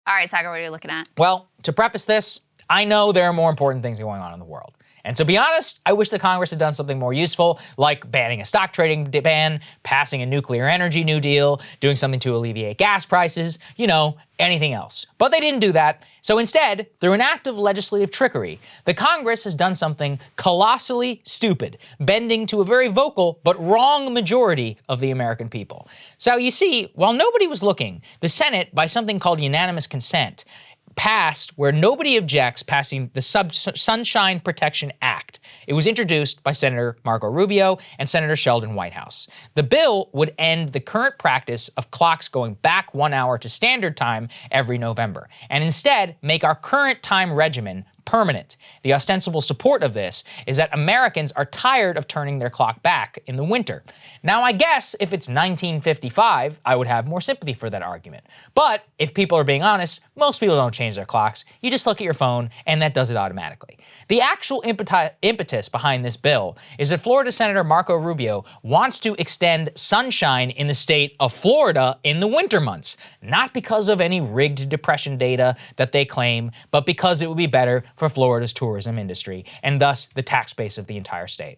All right, Saagar, what are you looking at? Well, to preface this, I know there are more important things going on in the world. And to be honest, I wish the Congress had done something more useful, like banning a stock trading ban, passing a nuclear energy new deal, doing something to alleviate gas prices, anything else. But they didn't do that. So instead, through an act of legislative trickery, the Congress has done something colossally stupid, bending to a very vocal but wrong majority of the American people. So you see, while nobody was looking, the Senate, by something called unanimous consent, passed where nobody objects, passing the Sunshine Protection Act. It was introduced by Senator Marco Rubio and Senator Sheldon Whitehouse. The bill would end the current practice of clocks going back 1 hour to standard time every November, and instead make our current time regimen permanent. The ostensible support of this is that Americans are tired of turning their clock back in the winter. Now, I guess if it's 1955, I would have more sympathy for that argument. But if people are being honest, most people don't change their clocks. You just look at your phone and that does it automatically. The actual impetus behind this bill is that Florida Senator Marco Rubio wants to extend sunshine in the state of Florida in the winter months, not because of any rigged depression data that they claim, but because it would be better for Florida's tourism industry and thus the tax base of the entire state.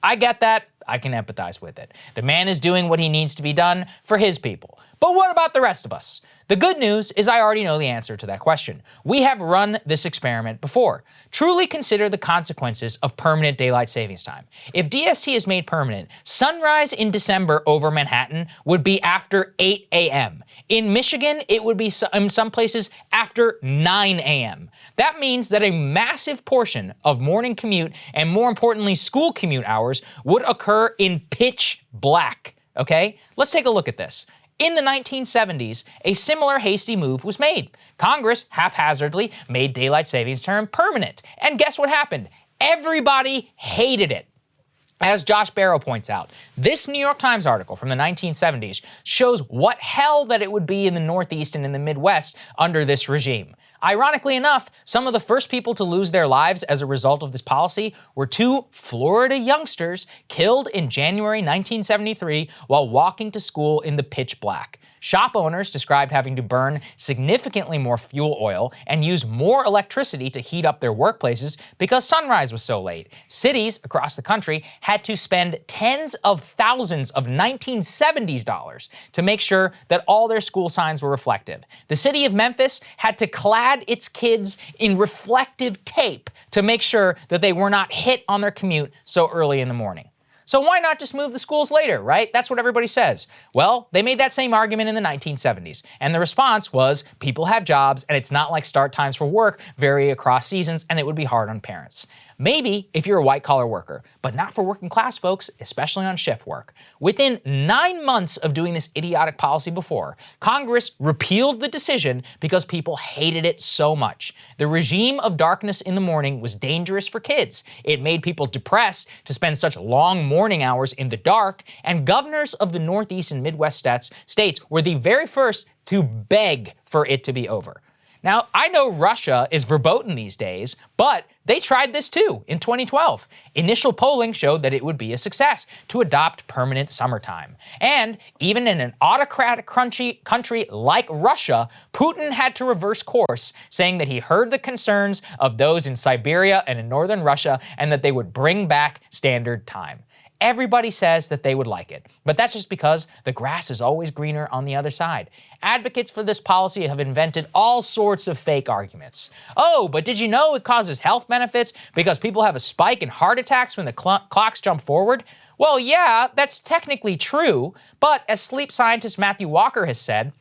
I get that. I can empathize with it. The man is doing what he needs to be done for his people. But what about the rest of us? The good news is I already know the answer to that question. We have run this experiment before. Truly consider the consequences of permanent daylight savings time. If DST is made permanent, sunrise in December over Manhattan would be after 8 a.m. In Michigan, it would be in some places after 9 a.m. That means that a massive portion of morning commute and, more importantly, school commute hours would occur in pitch black, okay? Let's take a look at this. In the 1970s, a similar hasty move was made. Congress haphazardly made daylight savings time permanent. And guess what happened? Everybody hated it. As Josh Barrow points out, this New York Times article from the 1970s shows what hell that it would be in the Northeast and in the Midwest under this regime. Ironically enough, some of the first people to lose their lives as a result of this policy were two Florida youngsters killed in January 1973 while walking to school in the pitch black. Shop owners described having to burn significantly more fuel oil and use more electricity to heat up their workplaces because sunrise was so late. Cities across the country had to spend tens of thousands of 1970s dollars to make sure that all their school signs were reflective. The city of Memphis had to clad its kids in reflective tape to make sure that they were not hit on their commute so early in the morning. So why not just move the schools later, right? That's what everybody says. Well, they made that same argument in the 1970s, and the response was people have jobs and it's not like start times for work vary across seasons and it would be hard on parents. Maybe if you're a white-collar worker, but not for working-class folks, especially on shift work. Within 9 months of doing this idiotic policy before, Congress repealed the decision because people hated it so much. The regime of darkness in the morning was dangerous for kids. It made people depressed to spend such long morning hours in the dark, and governors of the Northeast and Midwest states were the very first to beg for it to be over. Now, I know Russia is verboten these days, but they tried this too in 2012. Initial polling showed that it would be a success to adopt permanent summertime. And even in an autocratic country like Russia, Putin had to reverse course, saying that he heard the concerns of those in Siberia and in northern Russia and that they would bring back standard time. Everybody says that they would like it, but that's just because the grass is always greener on the other side. Advocates for this policy have invented all sorts of fake arguments. Oh, but did you know it causes health benefits because people have a spike in heart attacks when the clocks jump forward? Well, yeah, that's technically true, but as sleep scientist Matthew Walker has said,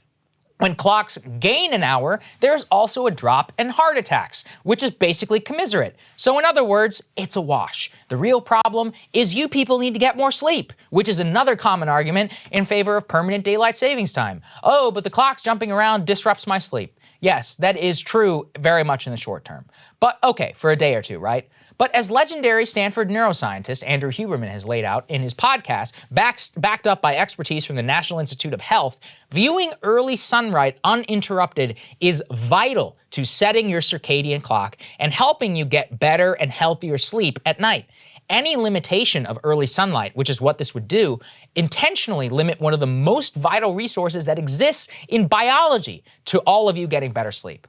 when clocks gain an hour, there's also a drop in heart attacks, which is basically commiserate. So in other words, it's a wash. The real problem is you people need to get more sleep, which is another common argument in favor of permanent daylight savings time. Oh, but the clock's jumping around disrupts my sleep. Yes, that is true very much in the short term. But okay, for a day or two, right? But as legendary Stanford neuroscientist Andrew Huberman has laid out in his podcast, backed up by expertise from the National Institute of Health, viewing early sunlight uninterrupted is vital to setting your circadian clock and helping you get better and healthier sleep at night. any limitation of early sunlight, which is what this would do, intentionally limit one of the most vital resources that exists in biology to all of you getting better sleep.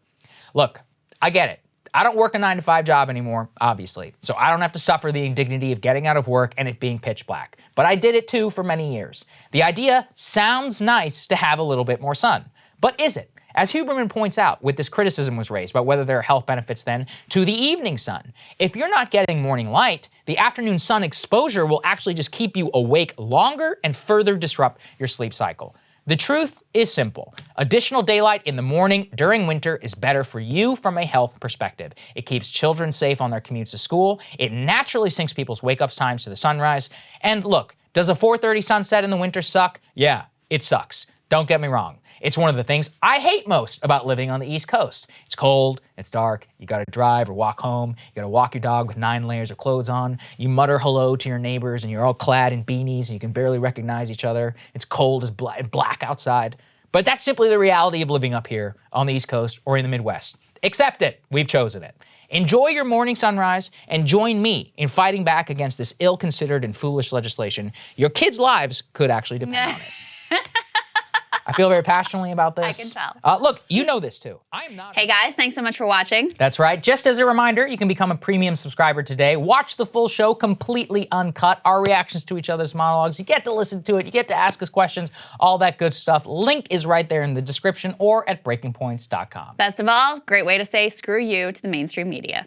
Look, I get it. I don't work a 9-to-5 job anymore, obviously, so I don't have to suffer the indignity of getting out of work and it being pitch black. But I did it too for many years. The idea sounds nice to have a little bit more sun, but is it? As Huberman points out, with this criticism was raised about whether there are health benefits then to the evening sun. If you're not getting morning light, the afternoon sun exposure will actually just keep you awake longer and further disrupt your sleep cycle. The truth is simple. Additional daylight in the morning during winter is better for you from a health perspective. It keeps children safe on their commutes to school. It naturally syncs people's wake-up times to the sunrise. And look, does a 4:30 sunset in the winter suck? Yeah, it sucks. Don't get me wrong. It's one of the things I hate most about living on the East Coast. It's cold, it's dark, you gotta drive or walk home, you gotta walk your dog with 9 layers of clothes on, you mutter hello to your neighbors and you're all clad in beanies and you can barely recognize each other. It's cold as black outside. But that's simply the reality of living up here on the East Coast or in the Midwest. Accept it, we've chosen it. Enjoy your morning sunrise and join me in fighting back against this ill-considered and foolish legislation. Your kids' lives could actually depend on it. I feel very passionately about this. I can tell. Look, you know this too. I am not. Hey guys, thanks so much for watching. That's right. Just as a reminder, you can become a premium subscriber today. Watch the full show completely uncut, our reactions to each other's monologues. You get to listen to it. You get to ask us questions, all that good stuff. Link is right there in the description or at breakingpoints.com. Best of all, great way to say screw you to the mainstream media.